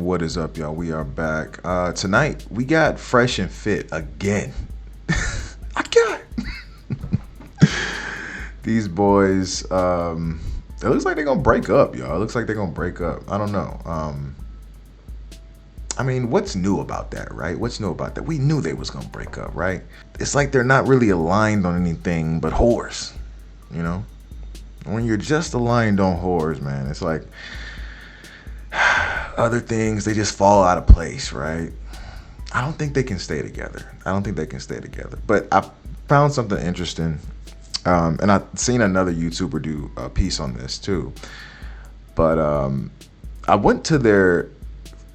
What is up, y'all? We are back. Tonight, we got Fresh and Fit again. I got these boys. It looks like they're going to break up, y'all. It looks like they're going to break up. I don't know. I mean, what's new about that, right? What's new about that? We knew they was going to break up, right? It's like they're not really aligned on anything but whores, you know? When you're just aligned on whores, man, it's like other things, they just fall out of place, right? I don't think they can stay together. But I found something interesting, and I've seen another YouTuber do a piece on this too. But I went to their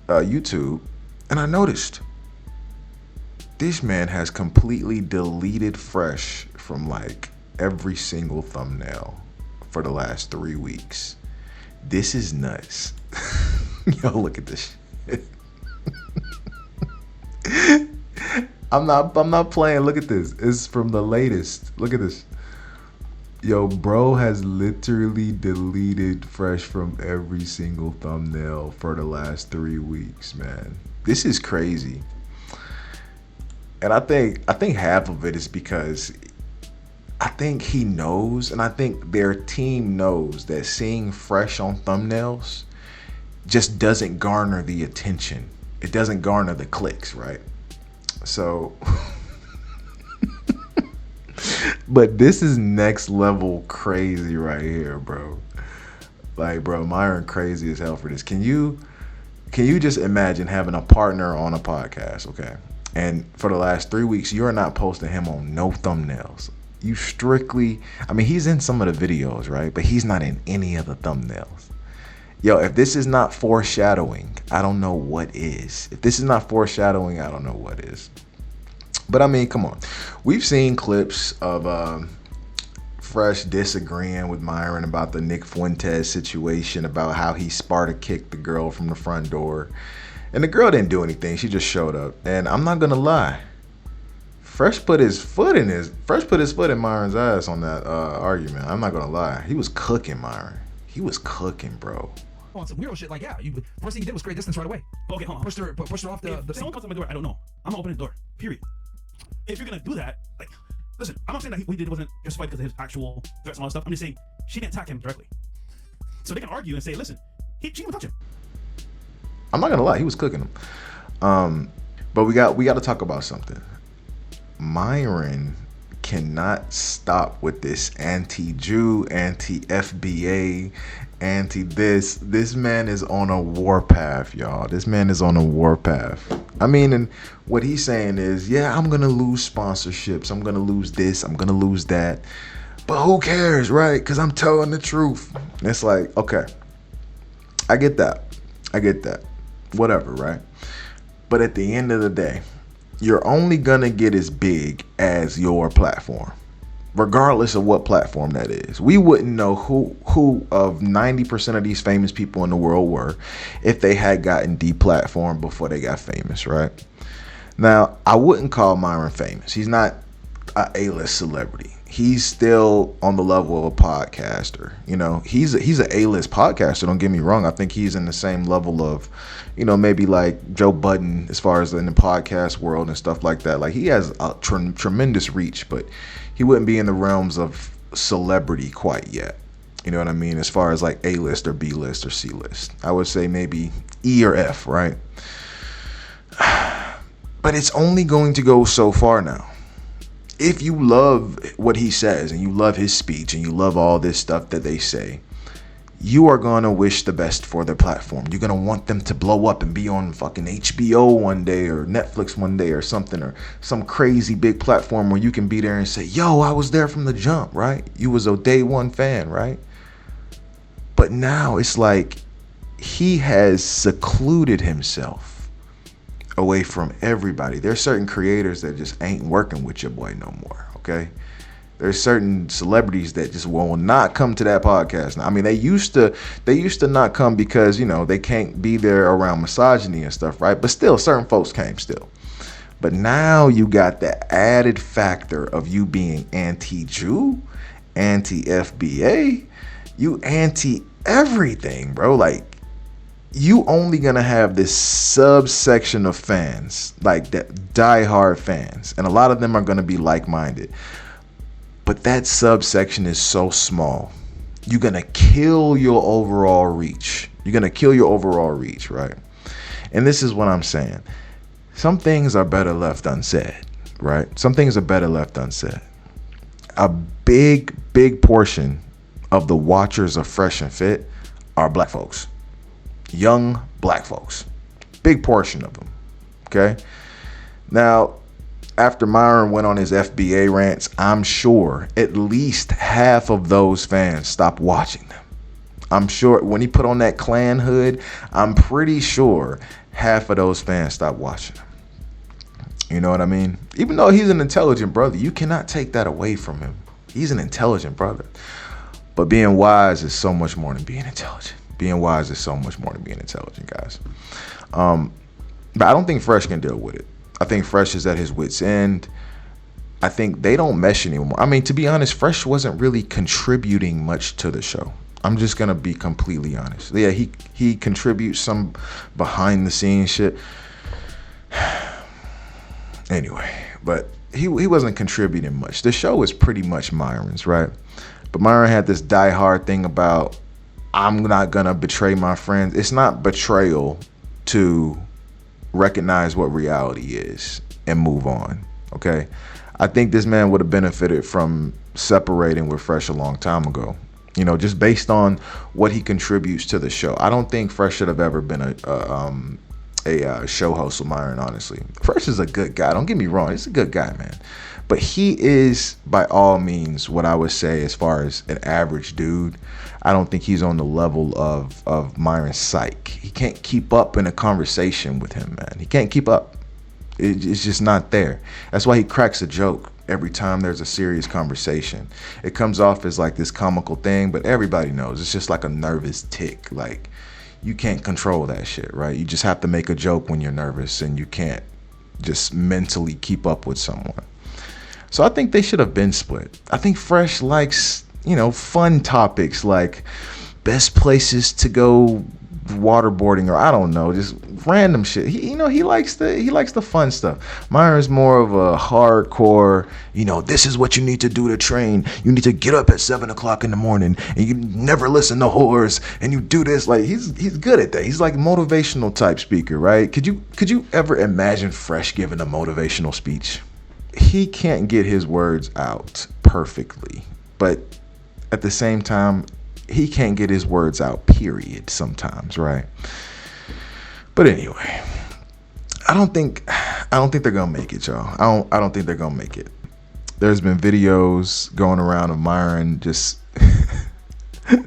YouTube, and I noticed this man has completely deleted Fresh from like every single thumbnail for the last 3 weeks. This is nuts. Yo, look at this shit. I'm not playing. Look at this. It's from the latest. Look at this. Yo, bro has literally deleted Fresh from every single thumbnail for the last 3 weeks, man. This is crazy. And I think half of it is because I think he knows, and I think their team knows that seeing Fresh on thumbnails just doesn't garner the attention. It doesn't garner the clicks, right? So, but this is next level crazy right here, bro. Like, bro, Myron crazy as hell for this. Can you just imagine having a partner on a podcast, okay? And for the last 3 weeks, you're not posting him on no thumbnails. You strictly, I mean, he's in some of the videos, right? But he's not in any of the thumbnails. Yo, if this is not foreshadowing, I don't know what is. If this is not foreshadowing, I don't know what is. But I mean, come on. We've seen clips of Fresh disagreeing with Myron about the Nick Fuentes situation, about how he Sparta kicked the girl from the front door. And the girl didn't do anything. She just showed up. And I'm not gonna lie. Fresh put his foot in Myron's ass on that argument. I'm not gonna lie. He was cooking Myron. He was cooking, bro. On some weirdo shit, like, yeah, first thing you did was create distance right away. Okay, hold on. Pushed her off the If someone comes to my door, I don't know. I'm gonna open the door. Period. If you're gonna do that, like, listen, I'm not saying that what he did wasn't justified because of his actual threats and all that stuff. I'm just saying she didn't attack him directly. So they can argue and say, listen, she didn't touch him. I'm not gonna lie, he was cooking him. But we got to talk about something. Myron cannot stop with this anti-Jew, anti-FBA, anti-this. This man is on a warpath, y'all. This man is on a warpath. I mean, and what he's saying is, yeah, I'm going to lose sponsorships. I'm going to lose this. I'm going to lose that. But who cares, right? Because I'm telling the truth. And it's like, okay, I get that. Whatever, right? But at the end of the day, you're only gonna get as big as your platform, regardless of what platform that is. We wouldn't know who of 90% of these famous people in the world were if they had gotten deplatformed before they got famous, right? Now, I wouldn't call Myron famous. He's not a A-list celebrity. He's still on the level of a podcaster. You know, he's an A-list podcaster. Don't get me wrong. I think he's in the same level of, you know, maybe like Joe Budden as far as in the podcast world and stuff like that. Like, he has a tremendous reach, but he wouldn't be in the realms of celebrity quite yet. You know what I mean? As far as like A-list or B-list or C-list, I would say maybe E or F, right? But it's only going to go so far now. If you love what he says and you love his speech and you love all this stuff that they say, you are going to wish the best for their platform. You're going to want them to blow up and be on fucking HBO one day or Netflix one day or something, or some crazy big platform where you can be there and say, yo, I was there from the jump, right? You was a day one fan, right? But now it's like he has secluded himself away from everybody. There's certain creators that just ain't working with your boy no more, okay? There's certain celebrities that just will not come to that podcast now. I mean, they used to not come because, you know, they can't be there around misogyny and stuff, right? But still, certain folks came still. But now you got the added factor of you being anti-Jew, anti-FBA, you anti-everything, bro. Like, you only gonna have this subsection of fans, like that diehard fans, and a lot of them are gonna be like-minded. But that subsection is so small. You're gonna kill your overall reach. You're gonna kill your overall reach, right? And this is what I'm saying. Some things are better left unsaid, right? Some things are better left unsaid. A big portion of the watchers of Fresh and Fit are black folks. Young black folks. Big portion of them. Okay? Now, after Myron went on his FBA rants, I'm sure at least half of those fans stopped watching them. I'm sure when he put on that Klan hood, I'm pretty sure half of those fans stopped watching him. You know what I mean? Even though he's an intelligent brother, you cannot take that away from him. He's an intelligent brother. But being wise is so much more than being intelligent. Being wise is so much more than being intelligent, guys. But I don't think Fresh can deal with it. I think Fresh is at his wit's end. I think they don't mesh anymore. I mean, to be honest, Fresh wasn't really contributing much to the show. I'm just going to be completely honest. Yeah, he contributes some behind the scenes shit. Anyway, but he wasn't contributing much. The show was pretty much Myron's, right? But Myron had this diehard thing about, I'm not going to betray my friends. It's not betrayal to recognize what reality is and move on, okay? I think this man would have benefited from separating with Fresh a long time ago, you know, just based on what he contributes to the show. I don't think Fresh should have ever been a show host with Myron, honestly. Fresh is a good guy. Don't get me wrong. He's a good guy, man. But he is, by all means, what I would say as far as an average dude. I don't think he's on the level of Myron's psyche. He can't keep up in a conversation with him, man. He can't keep up. It's just not there. That's why he cracks a joke every time there's a serious conversation. It comes off as like this comical thing, but everybody knows it's just like a nervous tick. Like, you can't control that shit, right? You just have to make a joke when you're nervous, and you can't just mentally keep up with someone. So I think they should have been split. I think Fresh likes, you know, fun topics like best places to go waterboarding, or I don't know, just random shit. He likes the fun stuff. Myron's more of a hardcore, you know, this is what you need to do to train. You need to get up at 7 o'clock in the morning, and you never listen to whores, and you do this. Like, he's good at that. He's like motivational type speaker, right? Could you ever imagine Fresh giving a motivational speech? He can't get his words out perfectly, but at the same time, he can't get his words out, period, sometimes, right? But anyway, I don't think they're gonna make it, y'all. I don't think they're gonna make it. There's been videos going around of Myron just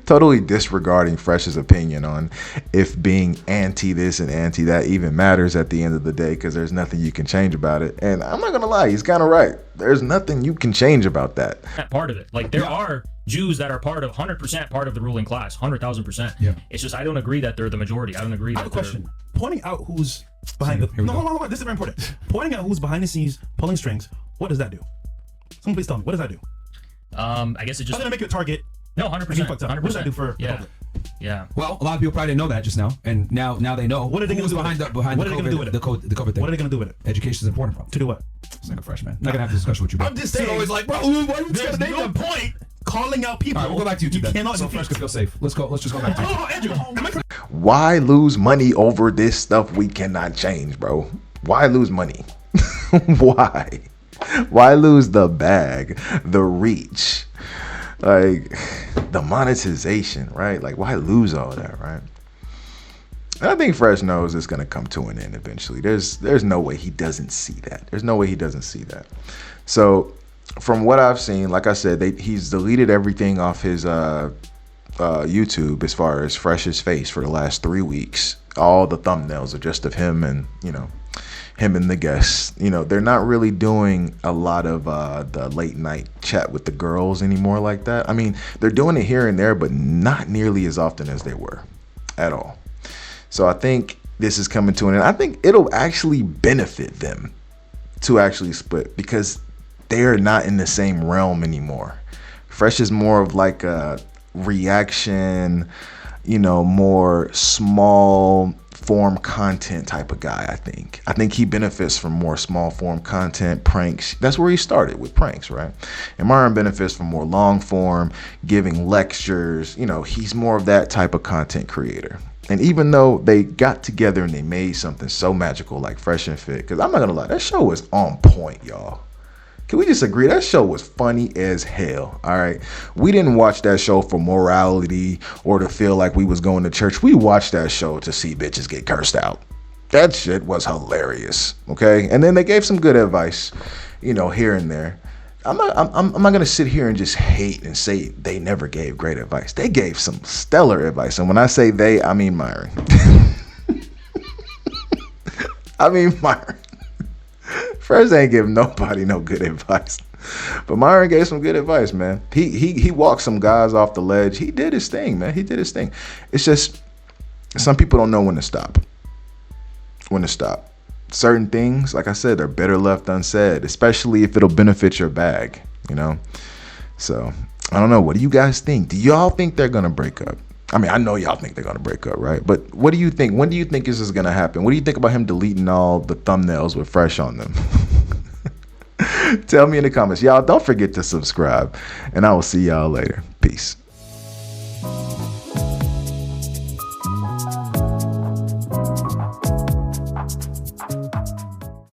totally disregarding Fresh's opinion on if being anti this and anti that even matters at the end of the day, because there's nothing you can change about it. And I'm not gonna lie, he's kind of right. There's nothing you can change about that. That part of it, like there are Jews that are part of 100% part of the ruling class, 100,000%. Yeah. It's just I don't agree that they're the majority. I don't agree. I have a question. Pointing out who's behind the hold on. This is very important. Pointing out who's behind the scenes, pulling strings. What does that do? Someone please tell me. What does that do? I guess it just. Other than make you a target. No, 100%. 100%. What does that do for the public? Yeah. Well, a lot of people probably didn't know that just now, and now they know. What are they going to do behind with it? behind What the are they going to do with it? the COVID thing? What are they going to do with it? Education is important, bro. To do what? It's like a freshman. Not gonna have this discussion with you, bro. I'm just saying. You're always like, bro, why are you There's no point calling out people. All right, we'll go back to you. You cannot so Fresh could feel safe. Let's go. Let's just go back to you. Oh, Andrew, am I correct? Why lose money over this stuff we cannot change, bro? Why lose money? Why? Why lose the bag, the reach, like the monetization, right? Like, why lose all that, right? And I think Fresh knows it's gonna come to an end eventually. There's no way he doesn't see that. There's no way he doesn't see that. So, from what I've seen, like I said, he's deleted everything off his YouTube as far as Fresh's face for the last 3 weeks. All the thumbnails are just of him and, you know, him and the guests. You know, they're not really doing a lot of the late night chat with the girls anymore like that. I mean, they're doing it here and there, but not nearly as often as they were at all. So I think this is coming to an end. I think it'll actually benefit them to actually split, because they're not in the same realm anymore. Fresh is more of like a reaction, more small form content type of guy. I think he benefits from more small form content, pranks. That's where he started, with pranks, right? And Myron benefits from more long form, giving lectures. He's more of that type of content creator. And even though they got together and they made something so magical like Fresh and Fit, because I'm not gonna lie, that show was on point, y'all. Can we just agree that show was funny as hell? All right. We didn't watch that show for morality or to feel like we was going to church. We watched that show to see bitches get cursed out. That shit was hilarious. Okay. And then they gave some good advice, here and there. I'm not gonna sit here and just hate and say they never gave great advice. They gave some stellar advice. And when I say they, I mean Myron. I mean Myron. Fresh ain't give nobody no good advice, but Myron gave some good advice, man. He walked some guys off the ledge. He did his thing, man. He did his thing. It's just some people don't know when to stop. Certain things, like I said, are better left unsaid, especially if it'll benefit your bag. So I don't know. What do you guys think? Do y'all think they're gonna break up? I mean, I know y'all think they're gonna break up, right? But what do you think? When do you think this is gonna happen? What do you think about him deleting all the thumbnails with Fresh on them? Tell me in the comments. Y'all, don't forget to subscribe, and I will see y'all later. Peace.